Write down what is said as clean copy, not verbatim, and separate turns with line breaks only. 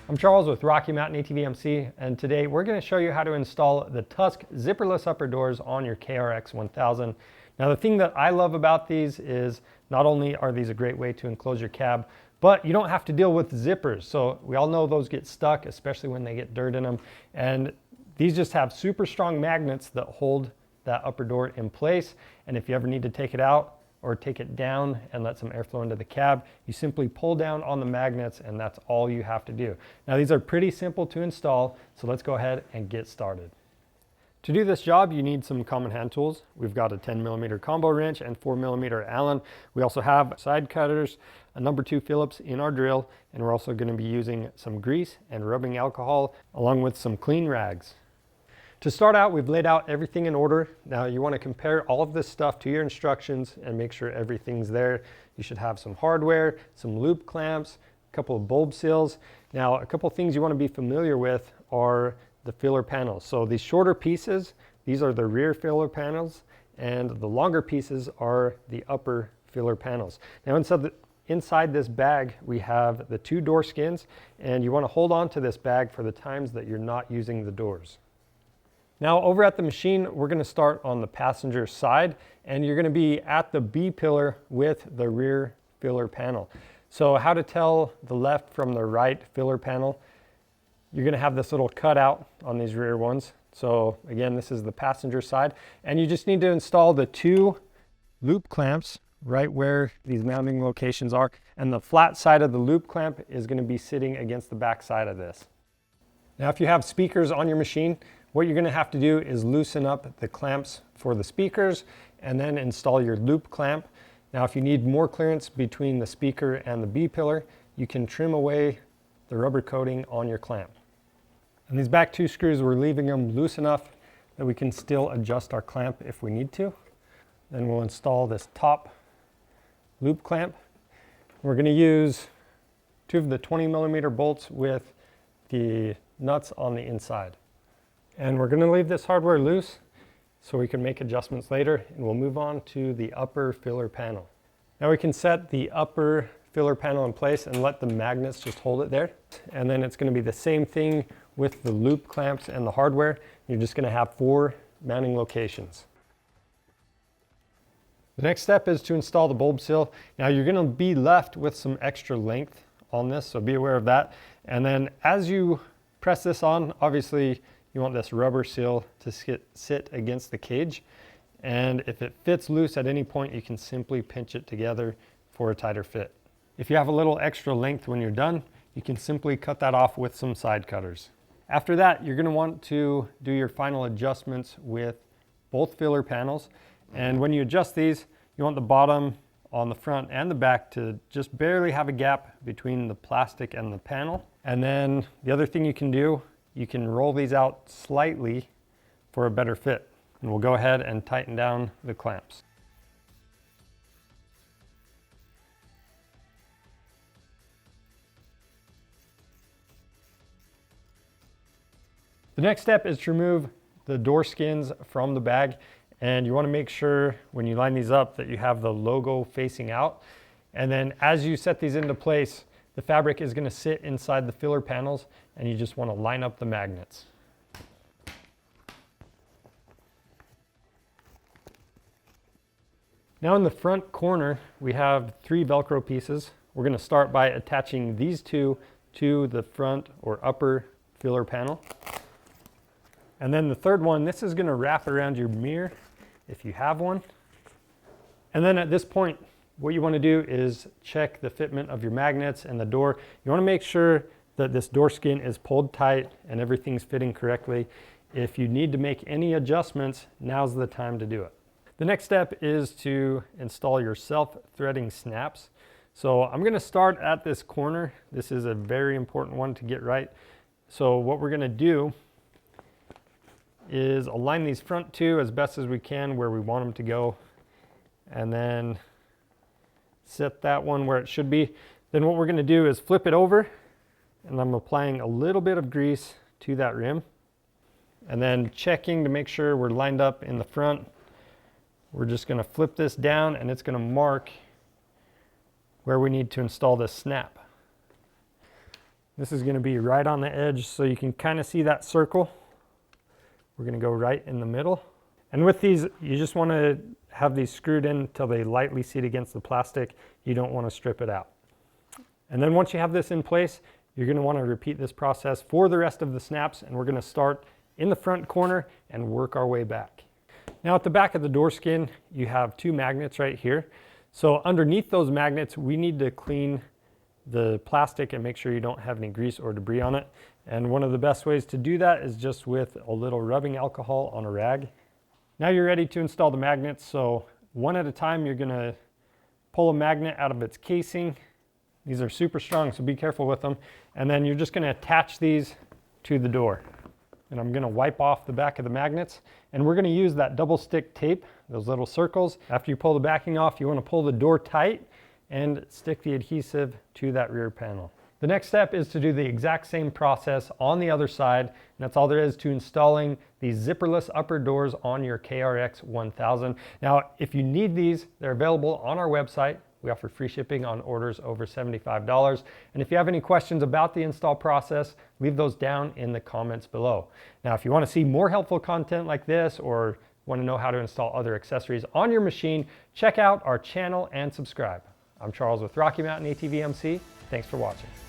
I'm Charles with Rocky Mountain ATV-MC, and today we're going to show you how to install the Tusk Zipperless Upper Doors on your KRX 1000. Now the thing that I love about these is not only are these a great way to enclose your cab, but you don't have to deal with zippers. So we all know those get stuck, especially when they get dirt in them. And these just have super strong magnets that hold that upper door in place. And if you ever need to take it out or take it down and let some airflow into the cab, you simply pull down on the magnets and that's all you have to do. Now these are pretty simple to install, so let's go ahead and get started. To do this job, you need some common hand tools. We've got a 10mm combo wrench and 4mm Allen. We also have side cutters, a number 2 Phillips in our drill, and we're also going to be using some grease and rubbing alcohol along with some clean rags. To start out, we've laid out everything in order. Now you want to compare all of this stuff to your instructions and make sure everything's there. You should have some hardware, some loop clamps, a couple of bulb seals. Now a couple of things you want to be familiar with are the filler panels. So these shorter pieces, these are the rear filler panels, and the longer pieces are the upper filler panels. Now inside this bag we have the 2 door skins, and you want to hold on to this bag for the times that you're not using the doors. Now over at the machine, we're going to start on the passenger side, and you're going to be at the B pillar with the rear filler panel. So how to tell the left from the right filler panel? You're going to have this little cutout on these rear ones. So again, this is the passenger side, and you just need to install the 2 loop clamps right where these mounting locations are, and the flat side of the loop clamp is going to be sitting against the back side of this. Now if you have speakers on your machine, what you're going to have to do is loosen up the clamps for the speakers and then install your loop clamp. Now if you need more clearance between the speaker and the B pillar, you can trim away the rubber coating on your clamp. And these back 2 screws, we're leaving them loose enough that we can still adjust our clamp if we need to. Then we'll install this top loop clamp. We're going to use 2 of the 20mm bolts with the nuts on the inside. And we're going to leave this hardware loose so we can make adjustments later, and we'll move on to the upper filler panel. Now we can set the upper filler panel in place and let the magnets just hold it there. And then it's going to be the same thing with the loop clamps and the hardware. You're just going to have 4 mounting locations. The next step is to install the bulb seal. Now you're going to be left with some extra length on this, so be aware of that. And then as you press this on, obviously you want this rubber seal to sit against the cage, and if it fits loose at any point, you can simply pinch it together for a tighter fit. If you have a little extra length when you're done, you can simply cut that off with some side cutters. After that, you're going to want to do your final adjustments with both filler panels, and when you adjust these, you want the bottom on the front and the back to just barely have a gap between the plastic and the panel. And then the other thing you can do, you can roll these out slightly for a better fit. And we'll go ahead and tighten down the clamps. The next step is to remove the door skins from the bag, and you want to make sure when you line these up that you have the logo facing out. And then as you set these into place, the fabric is going to sit inside the filler panels, and you just want to line up the magnets. Now in the front corner, we have 3 Velcro pieces. We're going to start by attaching these 2 to the front or upper filler panel. And then the third one, this is going to wrap around your mirror if you have one. And then at this point, what you want to do is check the fitment of your magnets and the door. You want to make sure that this door skin is pulled tight and everything's fitting correctly. If you need to make any adjustments, now's the time to do it. The next step is to install your self-threading snaps. So I'm going to start at this corner. This is a very important one to get right. So what we're going to do is align these front 2 as best as we can where we want them to go, and then set that one where it should be. Then what we're going to do is flip it over, and I'm applying a little bit of grease to that rim, and then checking to make sure we're lined up in the front. We're just going to flip this down, and it's going to mark where we need to install this snap. This is going to be right on the edge, so you can kind of see that circle. We're going to go right in the middle. And with these, you just want to have these screwed in until they lightly seat against the plastic. You don't want to strip it out. And then once you have this in place, you're going to want to repeat this process for the rest of the snaps, and we're going to start in the front corner and work our way back. Now at the back of the door skin, you have 2 magnets right here. So underneath those magnets, we need to clean the plastic and make sure you don't have any grease or debris on it. And one of the best ways to do that is just with a little rubbing alcohol on a rag. Now you're ready to install the magnets. So one at a time, you're going to pull a magnet out of its casing. These are super strong, so be careful with them. And then you're just going to attach these to the door. And I'm going to wipe off the back of the magnets, and we're going to use that double stick tape, those little circles. After you pull the backing off, you want to pull the door tight and stick the adhesive to that rear panel. The next step is to do the exact same process on the other side, and that's all there is to installing these zipperless upper doors on your KRX 1000. Now, if you need these, they're available on our website. We offer free shipping on orders over $75. And if you have any questions about the install process, leave those down in the comments below. Now, if you want to see more helpful content like this or want to know how to install other accessories on your machine, check out our channel and subscribe. I'm Charles with Rocky Mountain ATV MC. Thanks for watching.